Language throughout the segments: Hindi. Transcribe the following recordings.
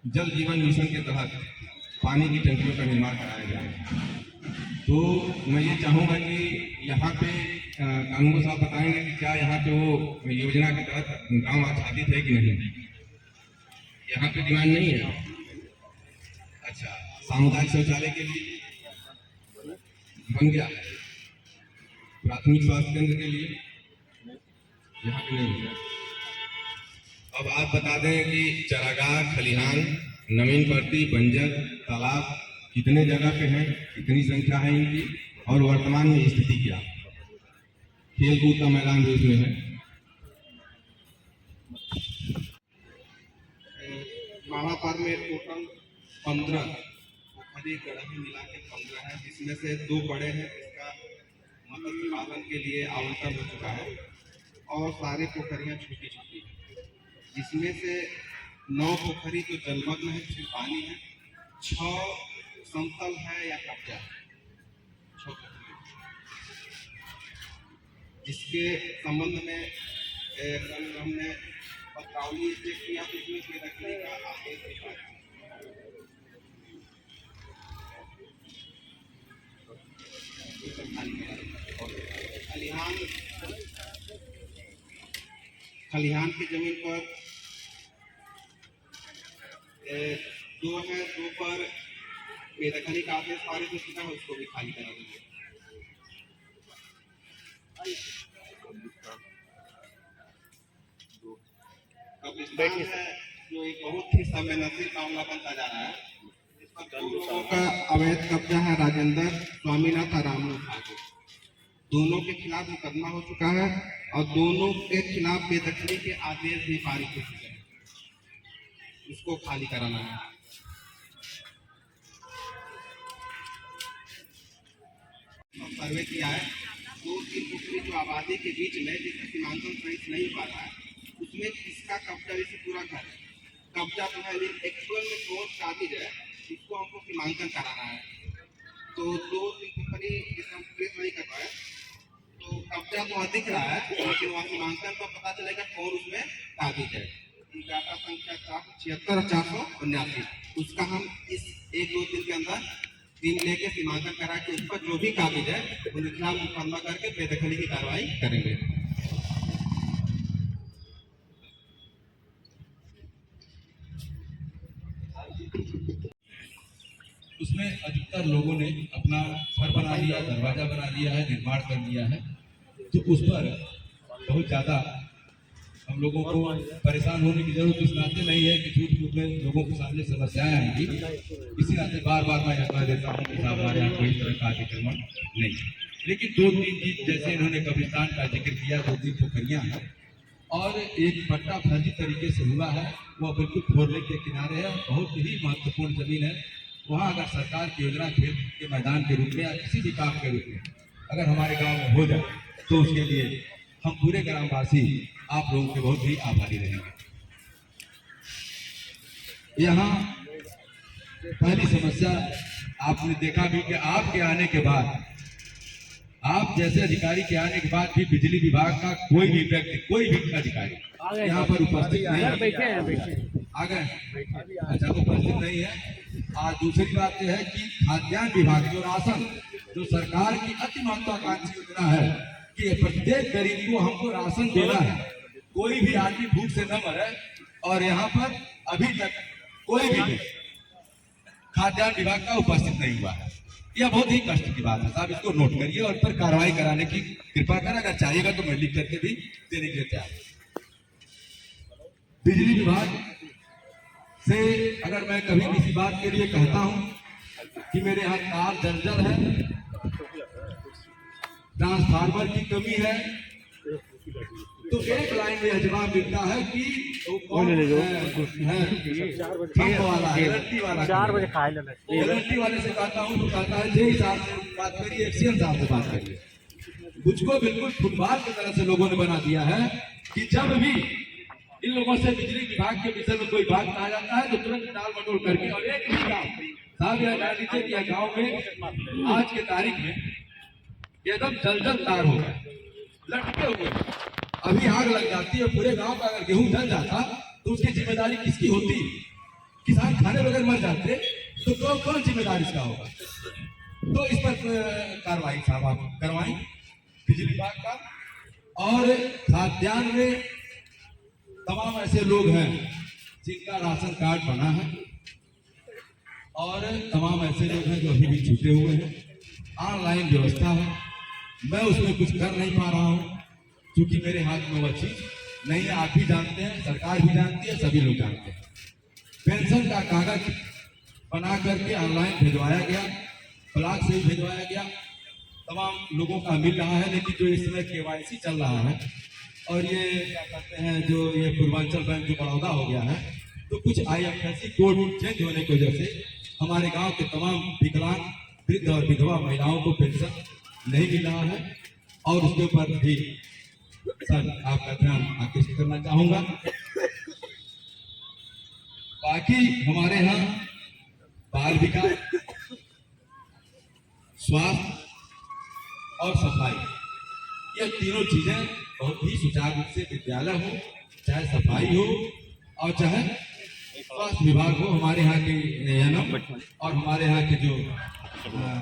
जल जीवन मिशन के तहत पानी की टंकियों का निर्माण कराया जाए। तो मैं ये चाहूँगा कि यहाँ पे कानून साहब बताएंगे कि क्या यहाँ पे वो योजना के तहत गांव आच्छादित है कि नहीं। यहाँ पे डिमांड नहीं है। अच्छा, सामुदायिक शौचालय के लिए बन गया है, प्राथमिक स्वास्थ्य केंद्र के लिए यहाँ पे नहीं है। अब आप बता दें कि चारागाह, खलिहान, नवीन पड़ती, बंजर, तालाब कितने जगह पे हैं, कितनी संख्या है इनकी, और वर्तमान में स्थिति क्या। खेल कूद का मैदान भी उसमें है। महापार में टोटल 15 पोखरी गढ़ी मिला के 15 है, जिसमें से 2 बड़े हैं, इसका मत्स्य पालन के लिए आवंटन हो चुका है, और सारे पोखरियाँ छोटी छोटी हैं, जिसमें से 9 पोखरी तो जलमग्न है, जिसमें पानी है, 6 समतल है या कब्जा है, 6 पोखरी। जिसके संबंध में कल हमने पत्रावली चेक किया तो इसमें बेदखली का आदेश दिया। खलिहान की जमीन पर 2 है, 2 पर बेदखली का आदेश पारित हो चुका है, उसको भी खाली करा देंगे। कब्रिस्तान है जो एक बहुत ही संवेदनशील मामला बनता जा रहा है, जिस पर 2 लोगों का अवैध कब्जा है, राजेंद्र स्वामीनाथ और रामू ठाकुर। दोनों के खिलाफ मुकदमा हो चुका है और दोनों के खिलाफ बेदखली के आदेश भी पारित हो चुके हैं, उसको खाली कराना है। सर्वे किया है 2-3 पोखरी जो आबादी के बीच में जिसका सीमांकन सही नहीं हो पा रहा है, उसमें किसका कब्जा जैसे पूरा घर कब्जा तो है, लेकिन एक्चुअल में कौन काबिज है इसको हमको सीमांकन कराना है। तो 2-3 पोखरी जिसका हम ट्रेस नहीं कर पाए, तो कब्जा तो दिख रहा है, लेकिन वहाँ सीमांकन पर पता चलेगा कौन उसमें काबिज है। डाटा संख्या 476 और 479, उसका हम इस 1-2 दिन के अंदर टीम लेके सीमांकन करा के उस पर जो भी काबिज है उनके खिलाफ मुकदमा करके बेदखली की कार्रवाई करेंगे। उसमें अधिकतर लोगों ने अपना घर बना लिया, दरवाजा बना लिया है, निर्माण कर लिया है, तो उस पर बहुत ज़्यादा हम लोगों को परेशान होने की जरूरत इस नाते नहीं है कि झूठ मूठ में लोगों के सामने समस्याएं आएंगी। इसी नाते बार बार मैं कह देता हूँ कि साहब हमारे यहाँ कोई तरह का अतिक्रमण नहीं है। लेकिन 2-3 चीज जैसे इन्होंने कब्रिस्तान का जिक्र किया, 2-3 पोखरियाँ हैं और एक पट्टा फर्जी तरीके से हुआ है, वह बिल्कुल 4 लेन के किनारे है, बहुत ही महत्वपूर्ण जमीन है। वहाँ अगर सरकार की योजना खेल के मैदान के रूप में या किसी भी काम के रूप में अगर हमारे गांव में हो जाए तो उसके लिए हम पूरे ग्रामवासी आप लोगों के बहुत ही आभारी रहेंगे। यहाँ पहली समस्या आपने देखा भी कि आपके आने के बाद, आप जैसे अधिकारी के आने के बाद भी बिजली विभाग का कोई भी व्यक्ति, कोई भी अधिकारी यहाँ पर उपस्थित नहीं है। आ गए? अच्छा, उपस्थित नहीं है। और दूसरी बात यह है कि खाद्यान्न विभाग जो राशन, जो सरकार की अति महत्वाकांक्षी योजना है कि प्रत्येक गरीब को हमको राशन देना है, कोई भी आदमी भूख से न मरे, और यहाँ पर अभी तक कोई भी खाद्यान्न विभाग का उपस्थित नहीं हुआ है। यह बहुत ही कष्ट की बात है साहब, इसको नोट करिए और पर कार्रवाई कराने की कृपा करें। अगर चाहिएगा तो मैं लिख करके भी देने के लिए तैयार हूं। बिजली विभाग से अगर मैं कभी किसी बात के लिए कहता हूं कि मेरे यहाँ तार जर्जर है, ट्रांसफार्मर की कमी है, तो एक लाइन में जवाब मिलता है कि गारंटी वाले से कहता हूँ तो कहता है जे हिसाब से बात करिए, एक्सीएन साहब से बात करिए। मुझको बिल्कुल फुटबॉल की तरह से लोगों ने बना दिया है कि जब भी इन लोगों से बिजली विभाग के विषय में कोई बात कहा जाता है तो तुरंत टाल मटोल करके, और एक भी गाँव साहब यह जान लीजिए कि यह गाँव में आज के तारीख में एकदम जलजल तार हो गए, लटके हुए। अभी आग लग जाती है पूरे गांव का, अगर गेहूं जल जाता तो उसकी जिम्मेदारी किसकी होती? किसान खाने बगैर मर जाते तो कौन कौन जिम्मेदार इसका होगा? तो इस पर कार्रवाई साहब आप करवाएं बिजली विभाग का। और खाद्यान्न में तमाम ऐसे लोग हैं जिनका राशन कार्ड बना है और तमाम ऐसे लोग हैं जो अभी भी छूटे हुए हैं। ऑनलाइन व्यवस्था है, मैं उसमें कुछ कर नहीं पा रहा हूँ क्योंकि मेरे हाथ में वह चीज नहीं है। आप भी जानते हैं, सरकार भी जानती है, सभी लोग जानते हैं। पेंशन का कागज बना करके ऑनलाइन भिजवाया गया, ब्लॉक से भी भिजवाया गया, तमाम लोगों का मिल रहा है। लेकिन जो इस समय KYC चल रहा है और ये क्या कहते हैं, जो ये पूर्वांचल बैंक जो बड़ौदा हो गया है, तो कुछ IFSC कोड चेंज होने की वजह से हमारे गांव के तमाम विकलांग, वृद्ध और विधवा महिलाओं को पेंशन नहीं मिल रहा है। और उसके ऊपर भी सर आपका ध्यान आकर्षित करना चाहूंगा। बाकी हमारे यहाँ बाल विकास, स्वास्थ्य और सफाई, ये तीनों चीजें बहुत ही सुचारू रूप से विद्यालय हो, चाहे सफाई हो और चाहे स्वास्थ्य विभाग हो, हमारे यहाँ के नियम और हमारे यहाँ के जो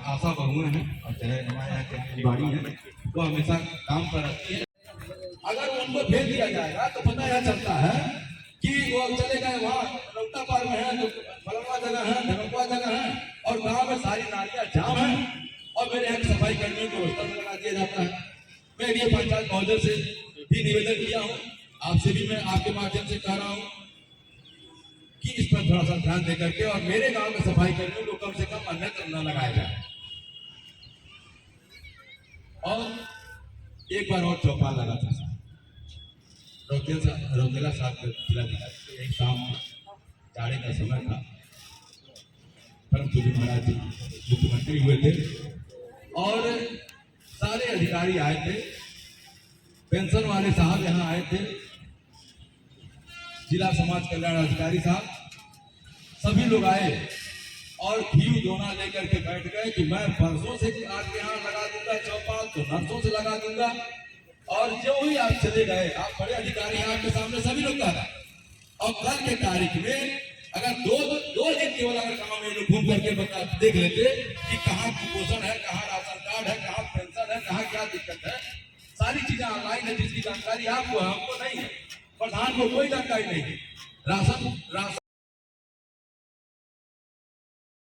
आशा बहुएं हैं और चाहे हमारे यहाँ के आंगनबाड़ी हैं, वो हमेशा काम पर रहती है। अगर उनको भेज दिया जाएगा तो पता यह चलता है कि वो चले गए वहाँ रौता पार में है, फलवा जगह है, धनकुआ जगह है और गांव में सारी नालियां जाम है और मेरे यहाँ सफाई कर्मियों को व्यवस्था लगा दिया जाता है। मैं ये पंचायत महोदय से भी निवेदन किया हूँ, आपसे भी मैं आपके माध्यम से कह रहा हूँ कि इस पर थोड़ा सा ध्यान दे करके और मेरे गांव में सफाई कर्मियों को कम से कम अन्यत्र न लगाया जाए। और एक बार और चौपाल लगा था रौतेला साहब जिलाधिकारी, एक शाम जाड़े का समय था, परम पूज्य महाराज जी मुख्यमंत्री हुए थे और सारे अधिकारी आए थे, पेंशन वाले साहब यहाँ आए थे, जिला समाज कल्याण अधिकारी साहब, सभी लोग आए और घी दोना लेकर के बैठ गए कि मैं परसों से आपके यहाँ लगा दूंगा चौपाल, तो नरसों से लगा दूंगा। और जो ही आप चले गए, आप बड़े अधिकारी हैं, आपके सामने सभी लोग कह रहे हैं। और कल के तारीख में अगर दो दिन केवल अगर गाँव में लोग घूम करके देख लेते कि कहाँ कुपोषण है, कहाँ राशन कार्ड है, कहाँ पेंशन है, कहाँ क्या दिक्कत है, सारी चीजें ऑनलाइन है जिसकी जानकारी आपको है, हमको नहीं है, प्रधान को कोई जानकारी नहीं है। राशन